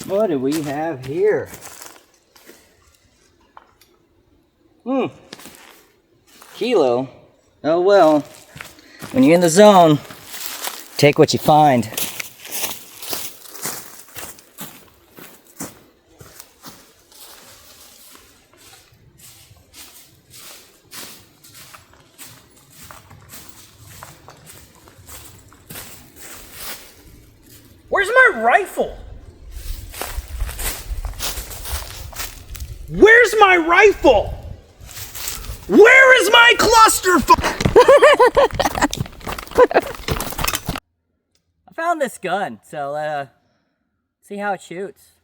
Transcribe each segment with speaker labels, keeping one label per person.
Speaker 1: What do we have here? Kilo. Oh well. When you're in the zone, take what you find.
Speaker 2: Where's my rifle? Where's my rifle? Where is my ClusterFuck?
Speaker 1: I found this gun, so see how it shoots.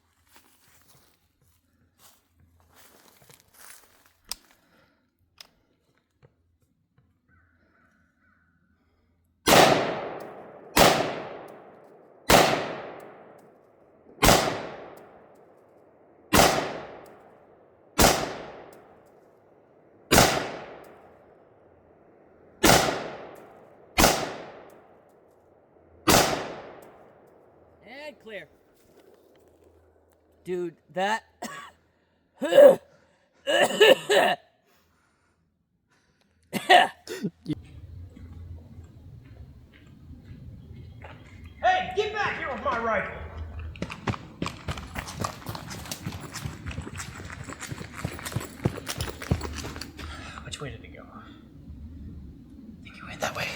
Speaker 1: And clear. Dude, that...
Speaker 2: Hey, get back here with my rifle. Which way did it go? I think it went that way.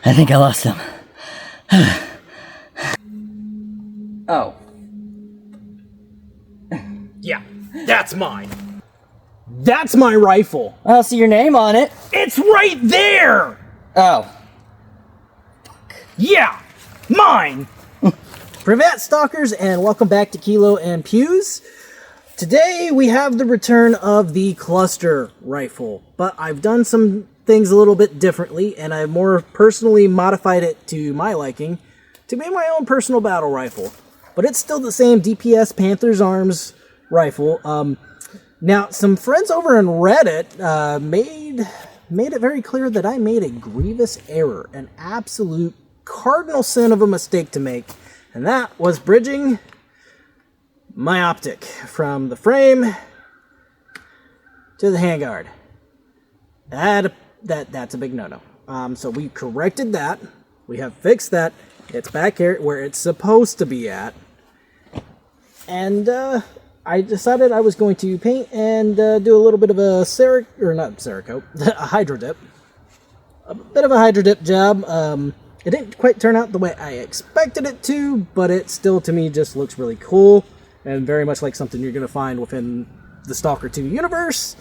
Speaker 1: I think I lost him. Oh.
Speaker 2: Yeah, that's mine. That's my rifle.
Speaker 1: I'll see your name on it.
Speaker 2: It's right there!
Speaker 1: Oh.
Speaker 2: Yeah, mine! Pryvit Stalkers and welcome back to Kilo and Pews. Today we have the return of the cluster rifle, but I've done some things a little bit differently and I've more personally modified it to my liking to be my own personal battle rifle. But it's still the same DPS Panther's Arms rifle. Now, some friends over on Reddit made it very clear that I made a grievous error, an absolute cardinal sin of a mistake to make, and that was bridging my optic from the frame to the handguard. That's a big no-no. So we corrected that. We have fixed that. It's back here where it's supposed to be at. And I decided I was going to paint and do a little bit of a a hydro dip. A bit of a hydro dip job. It didn't quite turn out the way I expected it to, but it still to me just looks really cool and very much like something you're going to find within the Stalker 2 universe,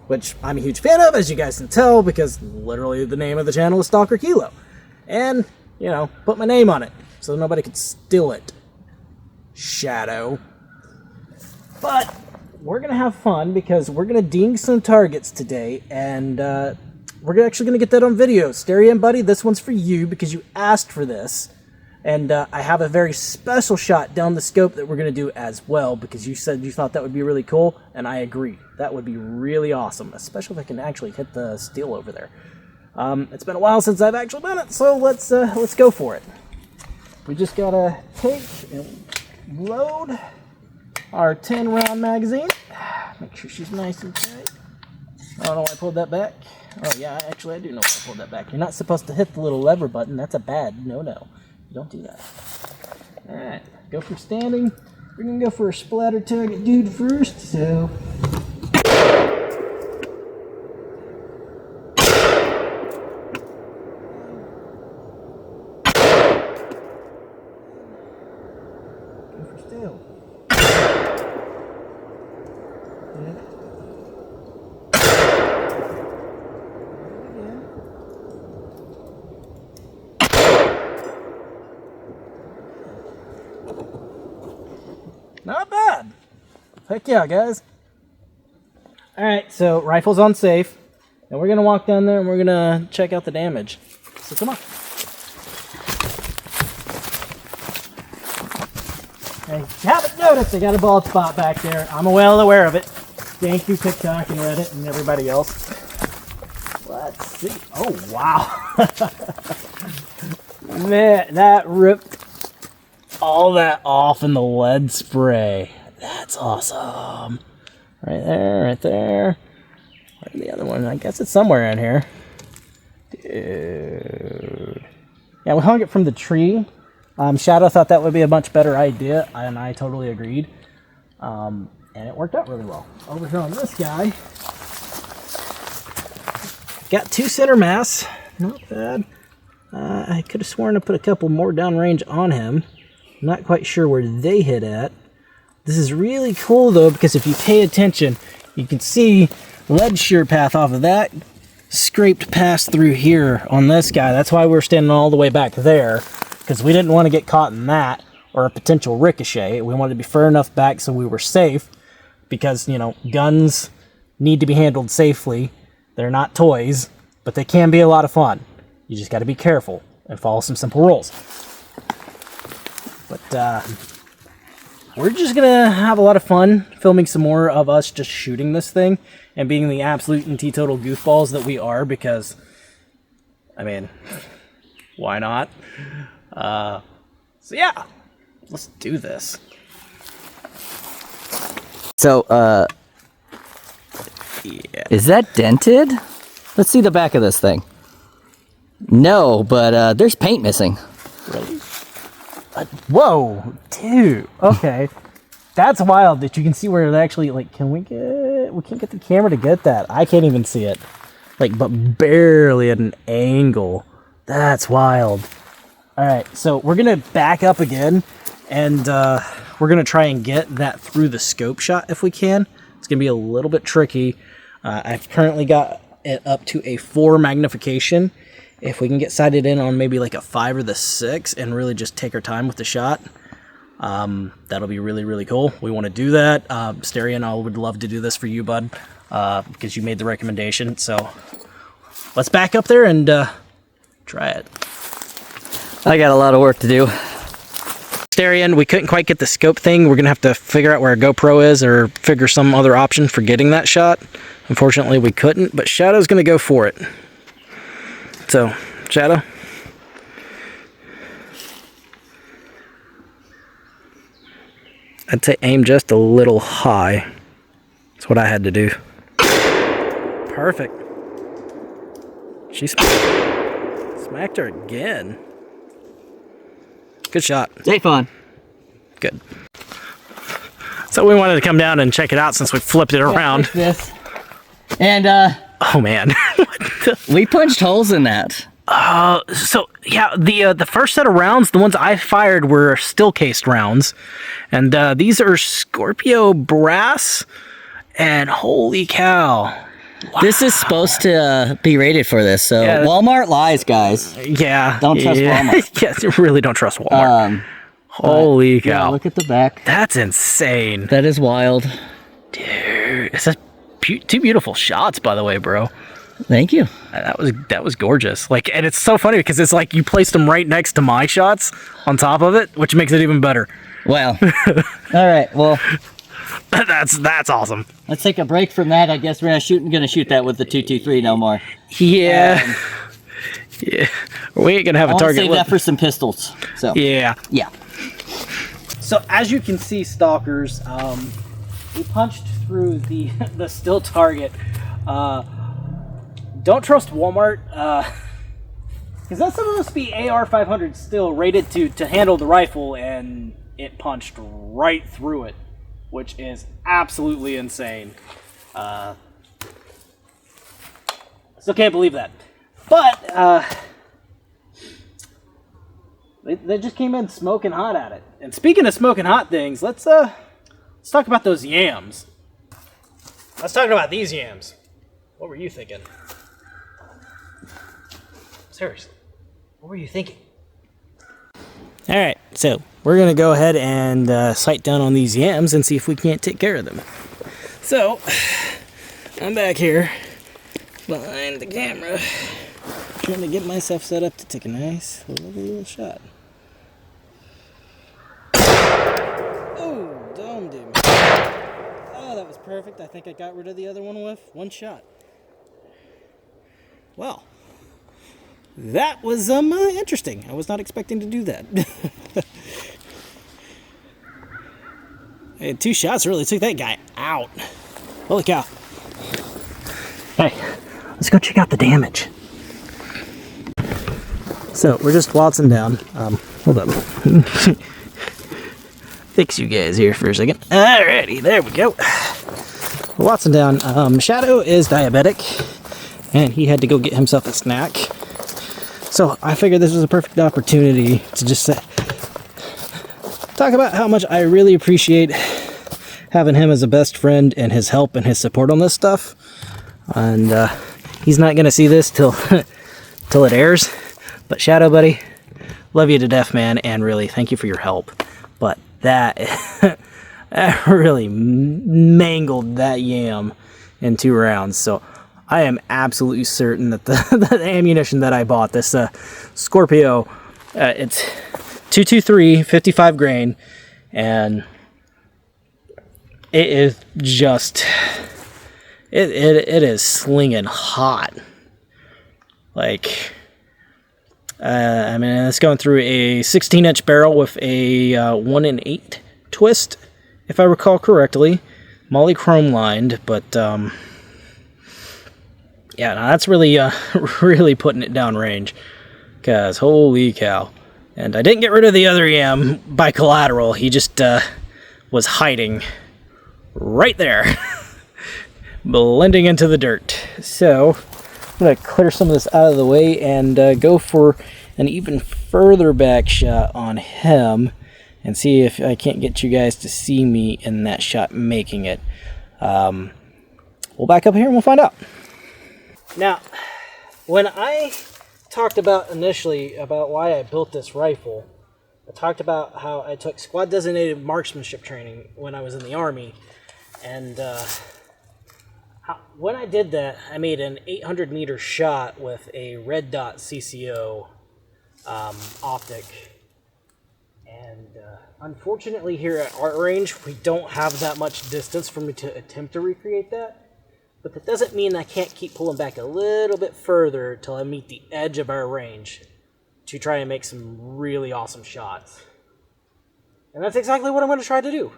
Speaker 2: which I'm a huge fan of, as you guys can tell, because literally the name of the channel is Stalker Kilo. And, you know, put my name on it so nobody could steal it. Shadow. But we're going to have fun because we're going to ding some targets today, and we're actually going to get that on video. Stereo buddy, this one's for you because you asked for this. And I have a very special shot down the scope that we're going to do as well because you said you thought that would be really cool, and I agree. That would be really awesome, especially if I can actually hit the steel over there. It's been a while since I've actually done it, so let's go for it. We just got to take and load our 10-round magazine. Make sure she's nice and tight. I don't know why I pulled that back. Oh yeah, actually I do know why I pulled that back. You're not supposed to hit the little lever button. That's a bad no-no. Don't do that. Alright, go for standing. We're gonna go for a splatter target dude first, so... Go for steel. Not bad. Heck yeah, guys. Alright, so rifle's on safe. And we're going to walk down there and we're going to check out the damage. So come on. And if you haven't noticed, I got a bald spot back there. I'm well aware of it. Thank you, TikTok and Reddit and everybody else. Let's see. Oh, wow. Man, that ripped all that off in the lead spray. That's awesome. Right there, right there. Where's the other one? I guess it's somewhere in here. Dude. Yeah, we hung it from the tree. Shadow thought that would be a much better idea, and I totally agreed. And it worked out really well. Over here on this guy, got 2 center mass. Not bad. I could have sworn to put a couple more downrange on him. Not quite sure where they hit at. This is really cool though, because if you pay attention, you can see lead shear path off of that scraped past through here on this guy. That's why we're standing all the way back there, because we didn't want to get caught in that or a potential ricochet. We wanted to be far enough back so we were safe, because, you know, guns need to be handled safely. They're not toys, but they can be a lot of fun. You just got to be careful and follow some simple rules. But we're just gonna have a lot of fun filming some more of us just shooting this thing and being the absolute and teetotal goofballs that we are, because, I mean, why not? So yeah, let's do this.
Speaker 1: So, yeah. Is that dented? Let's see the back of this thing. No, but there's paint missing.
Speaker 2: Really? Whoa, dude. Okay. That's wild that you can see where it actually, like, we can't get the camera to get that. I can't even see it. Like, but barely at an angle. That's wild. All right, so we're going to back up again, and we're going to try and get that through the scope shot if we can. It's going to be a little bit tricky. I've currently got it up to a 4 magnification. If we can get sighted in on maybe like a 5 or the 6 and really just take our time with the shot, that'll be really, really cool. We want to do that. S.T.A.L.K.E.R and I would love to do this for you, bud, because you made the recommendation. So let's back up there and try it.
Speaker 1: I got a lot of work to do.
Speaker 2: S.T.A.L.K.E.R, we couldn't quite get the scope thing. We're going to have to figure out where a GoPro is or figure some other option for getting that shot. Unfortunately, we couldn't, but Shadow's going to go for it. So, Shadow. I'd say aim just a little high. That's what I had to do. Perfect. She smacked her again. Good shot.
Speaker 1: Stay fun.
Speaker 2: Good. So we wanted to come down and check it out since we flipped it around.
Speaker 1: This. And,
Speaker 2: oh man.
Speaker 1: we punched holes in that.
Speaker 2: So yeah, the first set of rounds, the ones I fired were steel cased rounds, and these are Scorpio brass, and holy cow. Wow.
Speaker 1: This is supposed to be rated for this, so yeah, Walmart lies, guys.
Speaker 2: Yeah.
Speaker 1: Don't trust Walmart.
Speaker 2: Yes, you really don't trust Walmart. Holy cow.
Speaker 1: Yeah, look at the back.
Speaker 2: That's insane.
Speaker 1: That is wild.
Speaker 2: Dude, it's two beautiful shots, by the way, bro.
Speaker 1: Thank you.
Speaker 2: That was gorgeous. Like, and it's so funny because it's like you placed them right next to my shots on top of it, which makes it even better.
Speaker 1: Wow. All right. Well,
Speaker 2: that's awesome.
Speaker 1: Let's take a break from that. I guess we're gonna shoot that with the 223 no more.
Speaker 2: Yeah. Yeah. We ain't gonna have a target.
Speaker 1: Save that for some pistols. So.
Speaker 2: Yeah.
Speaker 1: Yeah.
Speaker 2: So as you can see, stalkers, we punched through the still target. Don't trust Walmart, because that's supposed to be AR-500 still rated to handle the rifle, and it punched right through it, which is absolutely insane. Still can't believe that. But they just came in smoking hot at it. And speaking of smoking hot things, let's talk about those yams. Let's talk about these yams. What were you thinking? Seriously, what were you thinking? All right, so we're gonna go ahead and sight down on these yams and see if we can't take care of them. So I'm back here behind the camera, trying to get myself set up to take a nice, lovely little shot. Oh, domed him. Oh, that was perfect. I think I got rid of the other one with one shot. Well, that was interesting. I was not expecting to do that. I had 2 shots, really took that guy out. Holy cow. Hey, let's go check out the damage. So, we're just waltzing down. Hold up. Fix you guys here for a second. Alrighty, there we go. We're waltzing down. Shadow is diabetic, and he had to go get himself a snack. So, I figured this was a perfect opportunity to just talk about how much I really appreciate having him as a best friend and his help and his support on this stuff. And he's not going to see this till till it airs. But Shadow, buddy, love you to death, man, and really thank you for your help. But that, that really mangled that yam in 2 rounds. So I am absolutely certain that the ammunition that I bought, this Scorpio, it's 223, 55 grain, and it is just, it is slinging hot. Like, I mean, it's going through a 16-inch barrel with a 1 in 8 twist, if I recall correctly. Moly chrome lined, but yeah, no, that's really, really putting it down range. Because holy cow! And I didn't get rid of the other yam by collateral. He just was hiding right there, blending into the dirt. So I'm going to clear some of this out of the way and go for an even further back shot on him and see if I can't get you guys to see me in that shot making it. We'll back up here and we'll find out. Now, when I talked about initially about why I built this rifle, I talked about how I took squad designated marksmanship training when I was in the Army, and when I did that, I made an 800 meter shot with a red dot CCO optic. And unfortunately here at Art Range, we don't have that much distance for me to attempt to recreate that. But that doesn't mean I can't keep pulling back a little bit further till I meet the edge of our range to try and make some really awesome shots. And that's exactly what I'm going to try to do.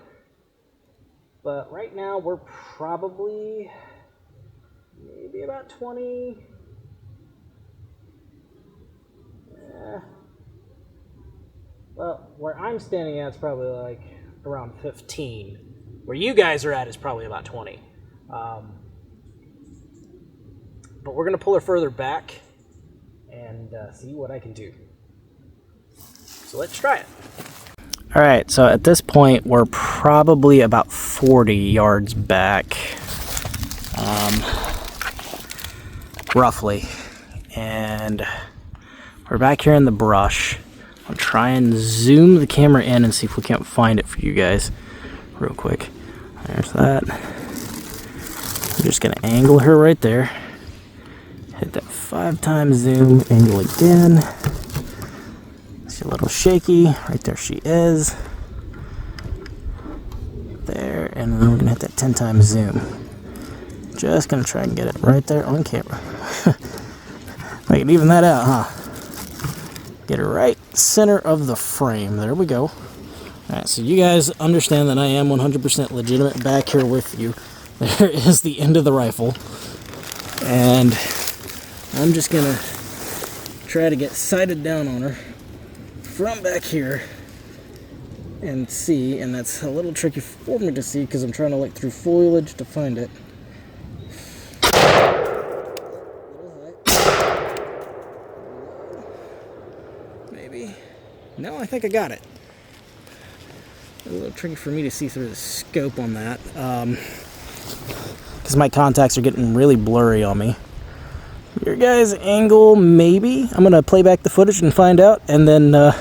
Speaker 2: But right now we're probably maybe about 20. Well, where I'm standing at is probably like around 15. Where you guys are at is probably about 20. But we're going to pull her further back and see what I can do. So let's try it. Alright, so at this point we're probably about 40 yards back. Roughly. And we're back here in the brush. I'll try and zoom the camera in and see if we can't find it for you guys real quick. There's that. I'm just going to angle her right there. Hit that 5 times zoom, angle again. She's a little shaky. Right there she is. There, and then we're going to hit that 10 times zoom. Just going to try and get it right there on camera. I can even that out, huh? Get it right center of the frame. There we go. Alright, so you guys understand that I am 100% legitimate back here with you. There is the end of the rifle. And I'm just going to try to get sighted down on her from back here and see, and that's a little tricky for me to see because I'm trying to look through foliage to find it. Maybe. No, I think I got it. A little tricky for me to see through the scope on that because my contacts are getting really blurry on me. Your guys' angle, maybe. I'm going to play back the footage and find out, and then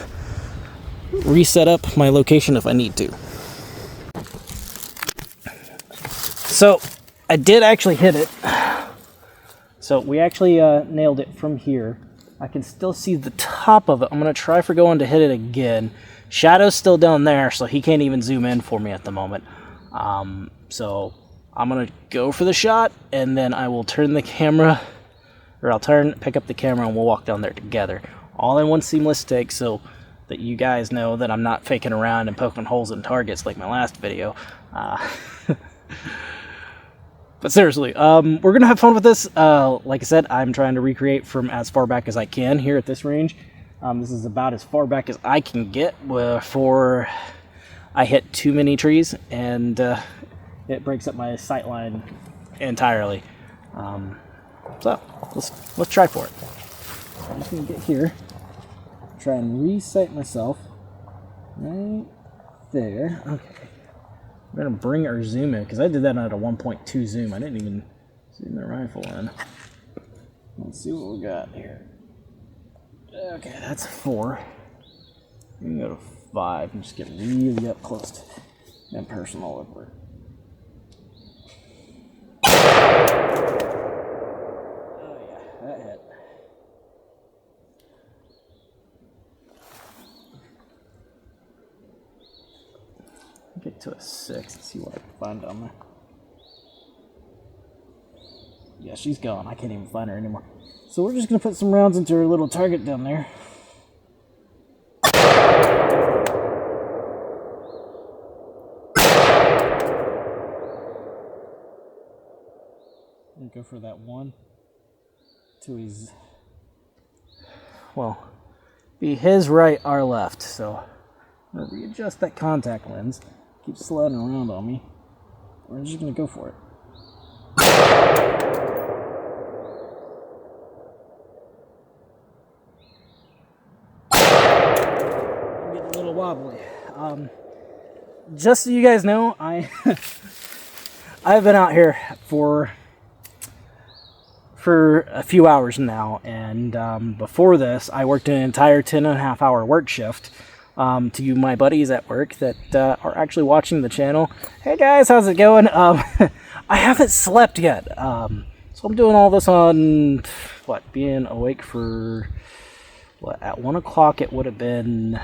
Speaker 2: reset up my location if I need to. So, I did actually hit it. So, we actually nailed it from here. I can still see the top of it. I'm going to try for going to hit it again. Shadow's still down there, so he can't even zoom in for me at the moment. So, I'm going to go for the shot, and then I will turn the camera or I'll turn, pick up the camera, and we'll walk down there together. All in one seamless take, so that you guys know that I'm not faking around and poking holes in targets like my last video. But seriously, we're going to have fun with this. Like I said, I'm trying to recreate from as far back as I can here at this range. This is about as far back as I can get before I hit too many trees and it breaks up my sight line entirely. So let's try for it. I'm just going to get here, try and re-sight myself right there. Okay. We're going to bring our zoom in, because I did that at a 1.2 zoom. I didn't even zoom the rifle in. Let's see what we got here. Okay, that's 4. We can go to 5 and just get really up close to and personal with it. Oh yeah, that hit. Get to a 6 and see what I can find down there. Yeah, she's gone. I can't even find her anymore. So we're just going to put some rounds into her little target down there. And go for that 1 to his, well, be his right, our left. So I'm going to readjust that contact lens. Keeps sliding around on me. We're just going to go for it. I'm getting a little wobbly. Just so you guys know, I've been out here for a few hours now, and before this, I worked an entire 10.5-hour work shift. To you, my buddies at work that are actually watching the channel. Hey guys, how's it going? I haven't slept yet. So I'm doing all this on, being awake for, at 1 o'clock it would have been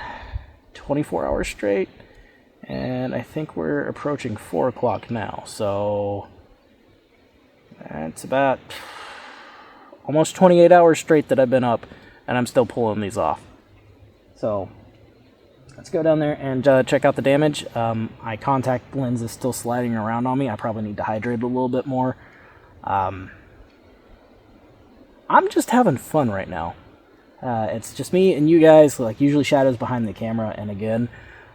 Speaker 2: 24 hours straight. And I think we're approaching 4 o'clock now. So that's about almost 28 hours straight that I've been up, and I'm still pulling these off. So let's go down there and check out the damage. My contact lens is still sliding around on me. I probably need to hydrate a little bit more. I'm just having fun right now. It's just me and you guys, like usually Shadow's behind the camera. And again,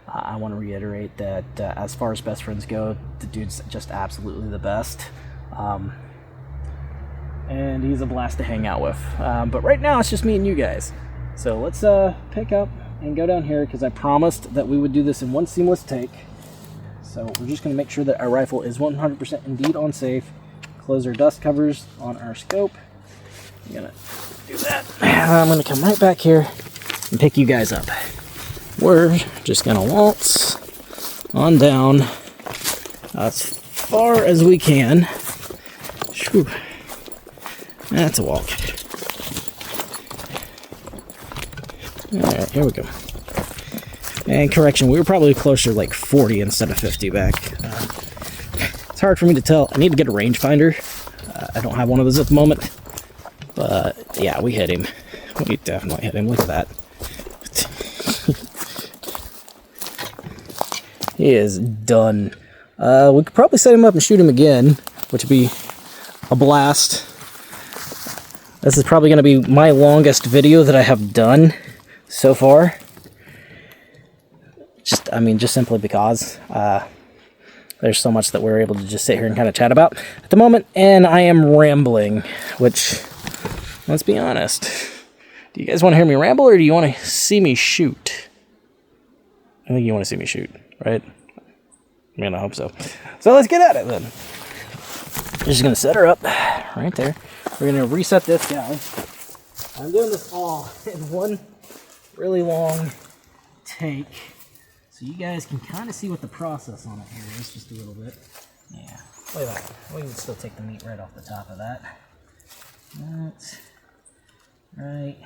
Speaker 2: I want to reiterate that as far as best friends go, the dude's just absolutely the best. And he's a blast to hang out with. But right now, it's just me and you guys. So let's pick up and go down here, because I promised that we would do this in one seamless take. So we're just going to make sure that our rifle is 100% indeed on safe. Close our dust covers on our scope. I'm going to do that. I'm going to come right back here and pick you guys up. We're just going to waltz on down as far as we can. Whew. That's a walk. Alright, here we go. And correction, we were probably closer to like 40 instead of 50 back. It's hard for me to tell. I need to get a rangefinder. I don't have one of those at the moment. But yeah, we hit him. We definitely hit him. Look at that. He is done. We could probably set him up and shoot him again, which would be a blast. This is probably going to be my longest video that I have done so far. Just simply because there's so much that we're able to just sit here and kind of chat about at the moment, and I am rambling, which, let's be honest, do you guys want to hear me ramble, or do you want to see me shoot? I think you want to see me shoot, right? I mean, I hope so. So let's get at it then. I'm just going to set her up right there. We're going to reset this guy. I'm doing this all in one really long take, so you guys can kind of see what the process on it here is, just a little bit. Yeah, look at that. We can still take the meat right off the top of that. That's right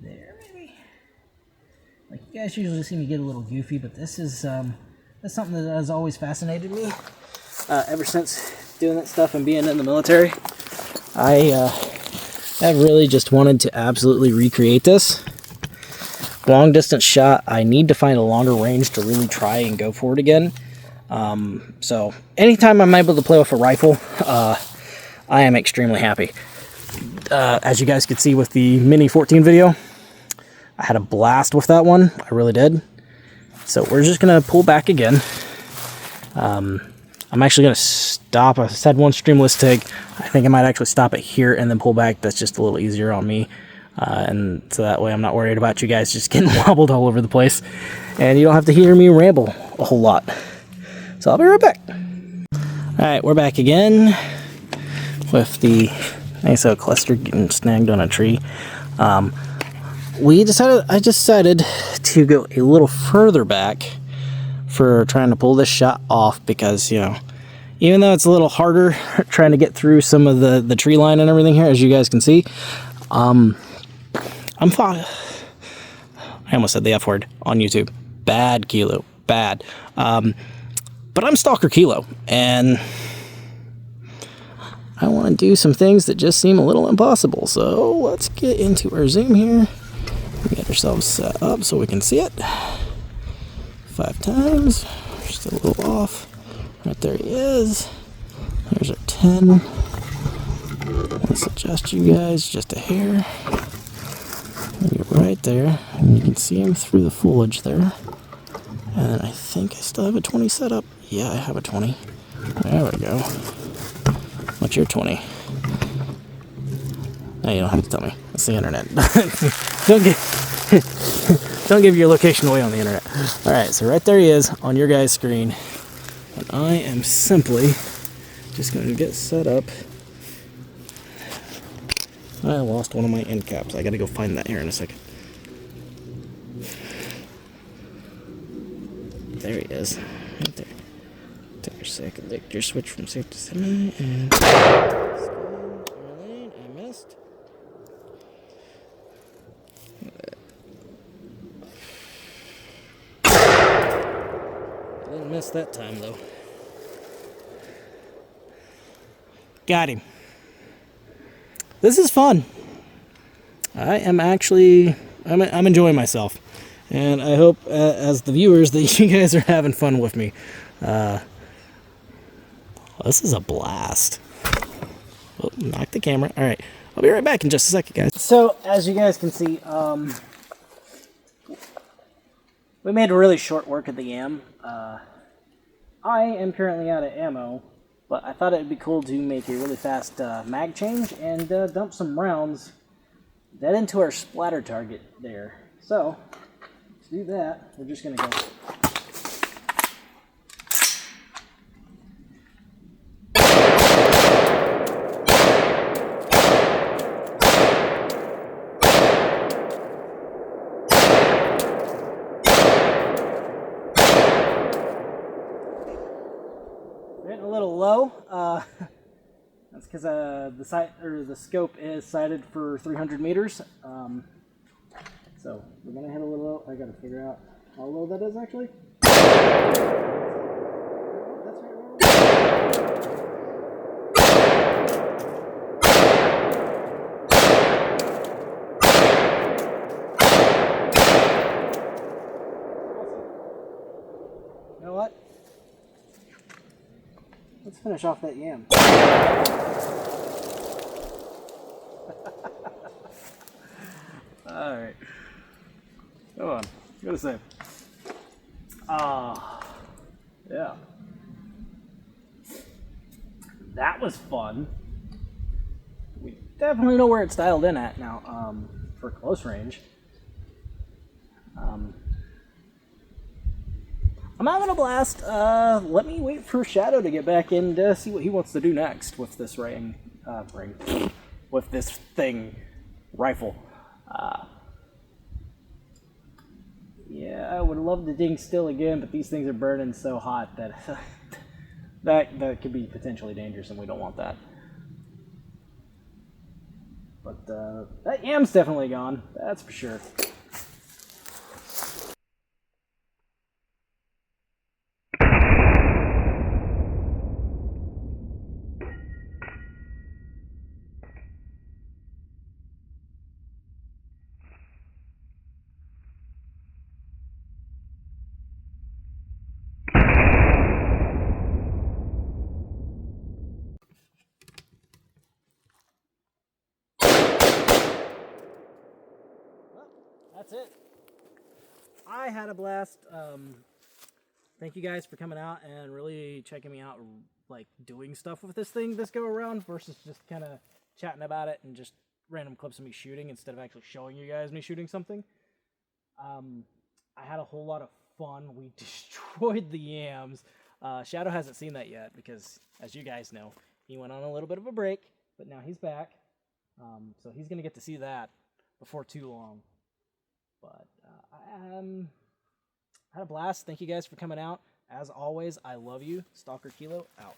Speaker 2: there, maybe. Like, you guys usually see me get a little goofy, but this is that's something that has always fascinated me ever since doing that stuff and being in the military. I I really just wanted to absolutely recreate this. Long distance shot, I need to find a longer range to really try and go for it again. So anytime I'm able to play with a rifle, I am extremely happy. As you guys could see with the Mini 14 video, I had a blast with that one. I really did. So we're just going to pull back again. I'm actually going to stop. I said one streamless TIG. I think I might actually stop it here and then pull back. That's just a little easier on me. And so that way I'm not worried about you guys just getting wobbled all over the place. And you don't have to hear me ramble a whole lot. So I'll be right back. Alright, we're back again with the ISO cluster getting snagged on a tree. I decided to go a little further back for trying to pull this shot off because, you know, even though it's a little harder trying to get through some of the tree line and everything here, as you guys can see, I almost said the F word on YouTube. Bad, Kilo. Bad. But I'm Stalker Kilo, and I want to do some things that just seem a little impossible. So let's get into our zoom here. Get ourselves set up so we can see it. 5 times. Just a little off. Right there he is. There's our 10. Let's adjust you guys just a hair. And you're right there. And you can see him through the foliage there. And I think I still have a 20 set up. Yeah, I have a 20. There we go. What's your 20? No, you don't have to tell me. It's the internet. Don't give your location away on the internet. Alright, so right there he is on your guys' screen. And I am simply just going to get set up. I lost one of my end caps. I gotta go find that here in a second. There he is. Right there. Take your second. Take your switch from safe to semi. And I missed. I didn't miss that time though. Got him. This is fun. I am actually, I'm enjoying myself. And I hope, as the viewers, that you guys are having fun with me. This is a blast. Oh, knock the camera. All right. I'll be right back in just a second, guys. So, as you guys can see, we made a really short work of the YAM. I am currently out of ammo, but I thought it would be cool to make a really fast mag change and dump some rounds dead into our splatter target there. So, to do that, we're just going to go. Getting a little low. That's because the scope is sighted for 300 meters. So we're gonna hit a little low. I gotta figure out how low that is actually. You know what? Let's finish off that YAM. Alright. Come on. Go to save. Yeah. That was fun. We definitely know where it's dialed in at now, for close range. I'm having a blast. Let me wait for Shadow to get back and see what he wants to do next with this with this thing, rifle. Yeah, I would love to ding still again, but these things are burning so hot that that could be potentially dangerous, and we don't want that. But that YAM's definitely gone. That's for sure. that's it. I had a blast. Thank you guys for coming out and really checking me out, like doing stuff with this thing this go around versus just kind of chatting about it and just random clips of me shooting instead of actually showing you guys me shooting something. I had a whole lot of fun. We destroyed the yams. Shadow hasn't seen that yet because, as you guys know, he went on a little bit of a break, but now he's back. So he's going to get to see that before too long. But I had a blast. Thank you guys for coming out. As always, I love you. Stalker Kilo out.